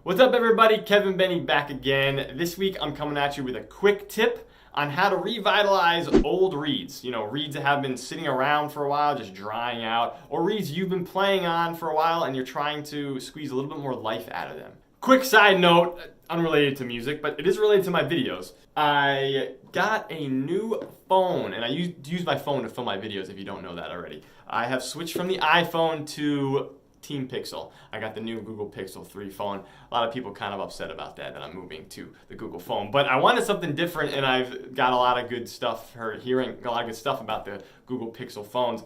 What's up everybody, Bene back again. This week I'm coming at you with a quick tip on how to revitalize old reeds. You know, reeds that have been sitting around for a while, just drying out, or reeds you've been playing on for a while and you're trying to squeeze a little bit more life out of them. Quick side note, unrelated to music, but it is related to my videos. I got a new phone, and I use my phone to film my videos if you don't know that already. I have switched from the iPhone to Team Pixel. I got the new Google Pixel 3 phone. A lot of people kind of upset about that I'm moving to the Google phone. But I wanted something different, and I've got a lot of good stuff, hearing a lot of good stuff about the Google Pixel phones.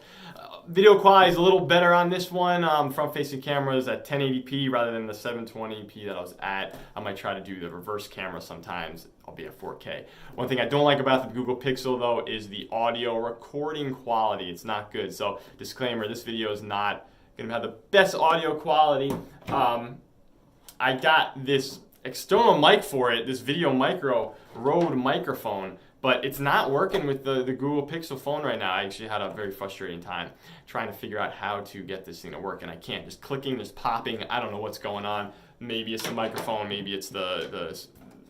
Video quality is a little better on this one. Front-facing cameras at 1080p rather than the 720p that I was at. I might try to do the reverse camera sometimes. I'll be at 4K. One thing I don't like about the Google Pixel though is the audio recording quality. It's not good. So disclaimer, this video is not going to have the best audio quality. I got this external mic for it, this Video Micro Rode microphone, but it's not working with the Google Pixel phone right now. I actually had a very frustrating time trying to figure out how to get this thing to work, and I can't. Just clicking, just popping, I don't know what's going on. Maybe it's the microphone, maybe it's the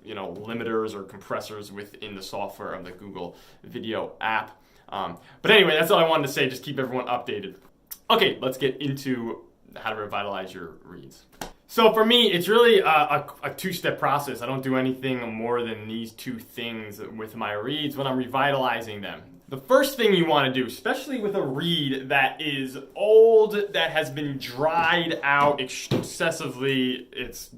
limiters or compressors within the software of the Google Video app. But anyway, that's all I wanted to say. Just keep everyone updated. Okay, let's get into how to revitalize your reeds. So for me, it's really a two-step process. I don't do anything more than these two things with my reeds when I'm revitalizing them. The first thing you want to do, especially with a reed that is old, that has been dried out excessively, it's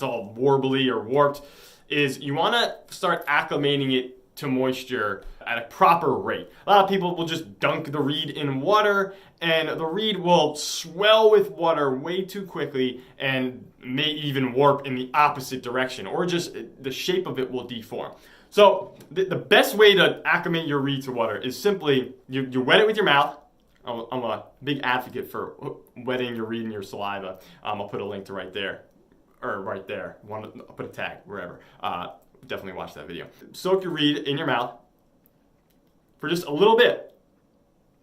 all warbly or warped, is you want to start acclimating it to moisture at a proper rate. A lot of people will just dunk the reed in water, and the reed will swell with water way too quickly and may even warp in the opposite direction, or just the shape of it will deform. So the best way to acclimate your reed to water is simply you wet it with your mouth. I'm a big advocate for wetting your reed in your saliva. I'll put a link to right there. I'll put a tag wherever. Definitely watch that video. Soak your reed in your mouth for just a little bit.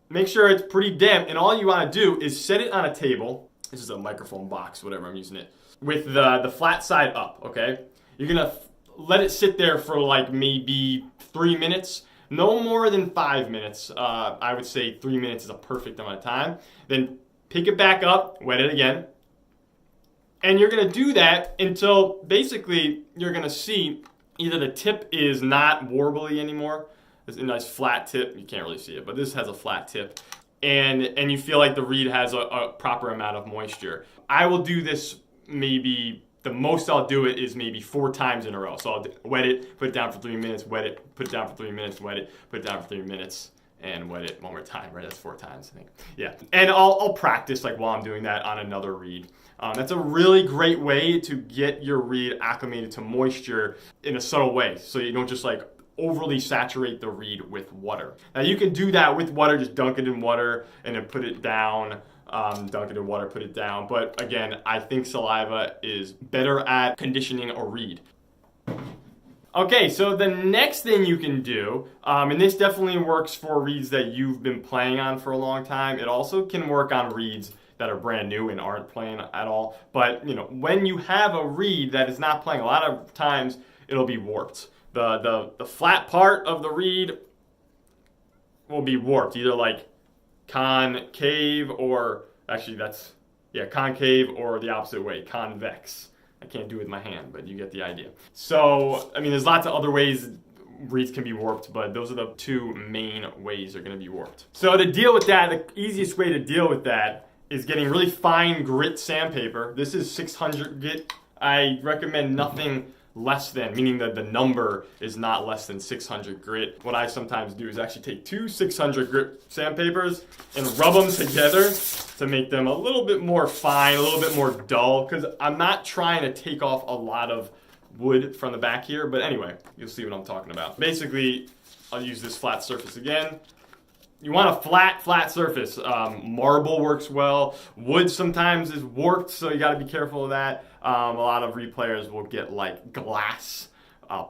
Make sure it's pretty damp, and all you want to do is set it on a table. This is a microphone box, whatever I'm using it, with the flat side up, okay? You're gonna let it sit there for like maybe 3 minutes, no more than 5 minutes. I would say 3 minutes is a perfect amount of time. Then pick it back up, wet it again, and you're gonna do that until basically you're gonna see either the tip is not warbly anymore. It's a nice flat tip. You can't really see it, but this has a flat tip. And you feel like the reed has a proper amount of moisture. I will do this maybe, the most I'll do it is maybe 4 times in a row. So I'll wet it, put it down for 3 minutes, wet it, put it down for 3 minutes, wet it, put it down for 3 minutes, and wet it one more time, right? That's 4 times, I think. Yeah, and I'll practice like while I'm doing that on another reed. That's a really great way to get your reed acclimated to moisture in a subtle way, so you don't just like overly saturate the reed with water. Now you can do that with water, just dunk it in water and then put it down. Dunk it in water, put it down. But again, I think saliva is better at conditioning a reed. Okay, so the next thing you can do, and this definitely works for reeds that you've been playing on for a long time. It also can work on reeds that are brand new and aren't playing at all. But you know, when you have a reed that is not playing, a lot of times it'll be warped. The flat part of the reed will be warped, either like concave, or actually concave, or the opposite way, convex. I can't do it with my hand, but you get the idea. So, I mean, there's lots of other ways reeds can be warped, but those are the 2 main ways they're going to be warped. So to deal with that, the easiest way to deal with that is getting really fine grit sandpaper. This is 600 grit. I recommend nothing less than, meaning that the number is not less than 600 grit. What I sometimes do is actually take 2 600 grit sandpapers and rub them together to make them a little bit more fine, a little bit more dull, because I'm not trying to take off a lot of wood from the back here, but anyway, you'll see what I'm talking about. Basically, I'll use this flat surface again. You want a flat surface. Marble works well. Wood sometimes is warped, so you got to be careful of that. A lot of reed players will get like glass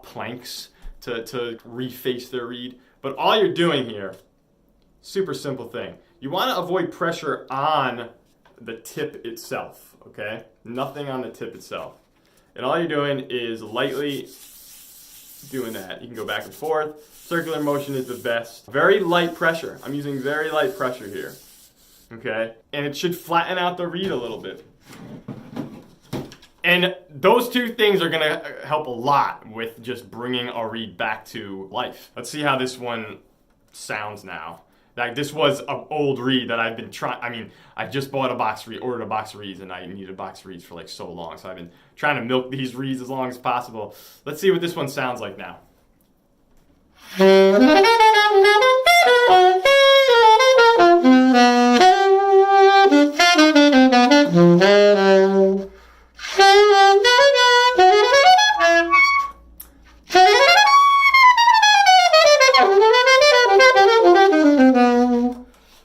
planks to reface their reed. But all you're doing here, super simple thing. You want to avoid pressure on the tip itself, okay? Nothing on the tip itself. And all you're doing is lightly doing that. You can go back and forth. Circular motion is the best. Very light pressure. I'm using very light pressure here. Okay? And it should flatten out the reed a little bit. And those two things are going to help a lot with just bringing a reed back to life. Let's see how this one sounds now. Like, this was an old reed that I've been trying. I mean, I just bought a box reed, ordered a box of reeds, and I needed a box of reeds for like so long. So I've been trying to milk these reeds as long as possible. Let's see what this one sounds like now.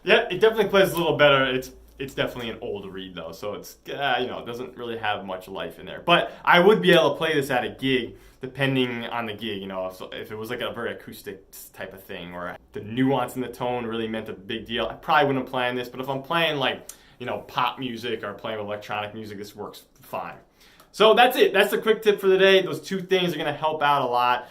Yeah, it definitely plays a little better. It's definitely an old reed though, so it's it doesn't really have much life in there. But I would be able to play this at a gig, depending on the gig. If it was like a very acoustic type of thing, or the nuance in the tone really meant a big deal, I probably wouldn't play on this. But if I'm playing like pop music or playing electronic music, this works fine. So that's it. That's the quick tip for the day. Those two things are going to help out a lot.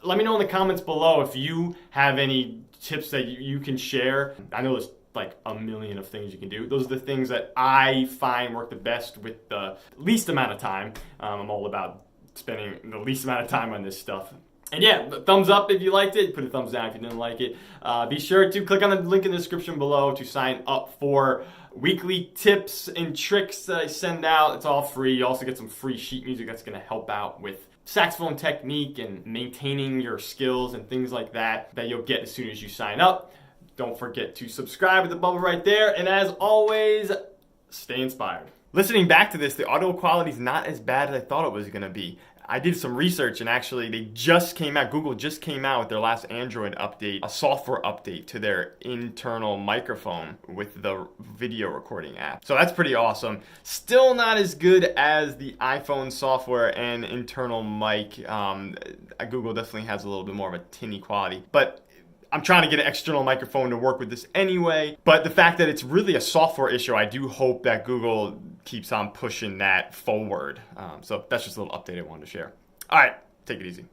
Let me know in the comments below if you have any tips that you can share. I know there's like a million of things you can do. Those are the things that I find work the best with the least amount of time. I'm all about spending the least amount of time on this stuff. And yeah, thumbs up if you liked it. Put a thumbs down if you didn't like it. Be sure to click on the link in the description below to sign up for weekly tips and tricks that I send out. It's all free. You also get some free sheet music that's going to help out with saxophone technique and maintaining your skills and things like that you'll get as soon as you sign up. Don't forget to subscribe with the bubble right there. And as always, stay inspired. Listening back to this, the audio quality is not as bad as I thought it was going to be. I did some research, and actually Google just came out with their last Android update, a software update to their internal microphone with the video recording app. So that's pretty awesome. Still not as good as the iPhone software and internal mic. Google definitely has a little bit more of a tinny quality, but I'm trying to get an external microphone to work with this anyway. But the fact that it's really a software issue, I do hope that Google keeps on pushing that forward. So that's just a little update I wanted to share. All right, take it easy.